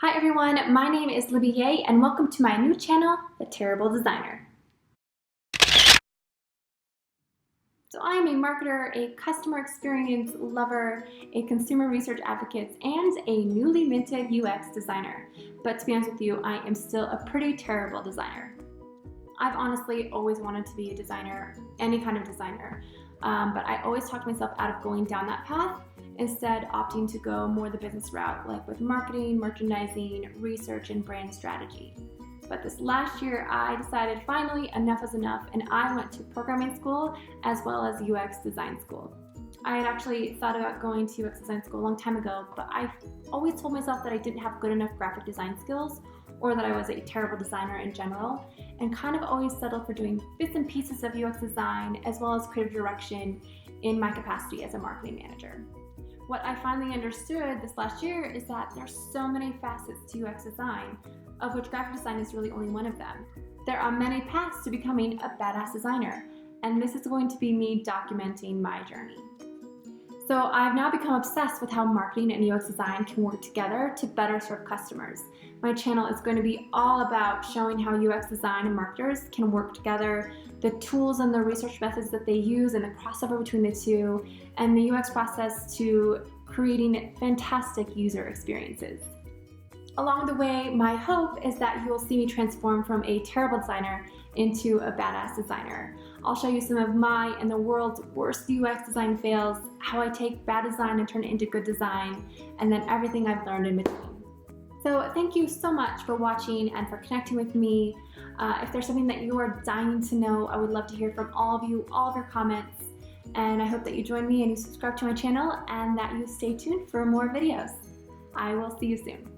Hi everyone, my name is Libby Ye and welcome to my new channel, The Terrible Designer. So I am a marketer, a customer experience lover, a consumer research advocate, and a newly minted UX designer. But to be honest with you, I am still a pretty terrible designer. I've honestly always wanted to be a designer, any kind of designer, but I always talked myself out of going down that path, instead opting to go more the business route, like with marketing, merchandising, research, and brand strategy. But this last year, I decided finally enough is enough, and I went to programming school as well as UX design school. I had actually thought about going to UX design school a long time ago, but I always told myself that I didn't have good enough graphic design skills or that I was a terrible designer in general, and kind of always settled for doing bits and pieces of UX design as well as creative direction in my capacity as a marketing manager. What I finally understood this last year is that there's so many facets to UX design, of which graphic design is really only one of them. There are many paths to becoming a badass designer, and this is going to be me documenting my journey. So I've now become obsessed with how marketing and UX design can work together to better serve customers. My channel is going to be all about showing how UX design and marketers can work together, the tools and the research methods that they use and the crossover between the two, and the UX process to creating fantastic user experiences. Along the way, my hope is that you will see me transform from a terrible designer into a badass designer. I'll show you some of my and the world's worst UX design fails, how I take bad design and turn it into good design, and then everything I've learned in between. So thank you so much for watching and for connecting with me. If there's something that you are dying to know, I would love to hear from all of you, all of your comments. And I hope that you join me and you subscribe to my channel and that you stay tuned for more videos. I will see you soon.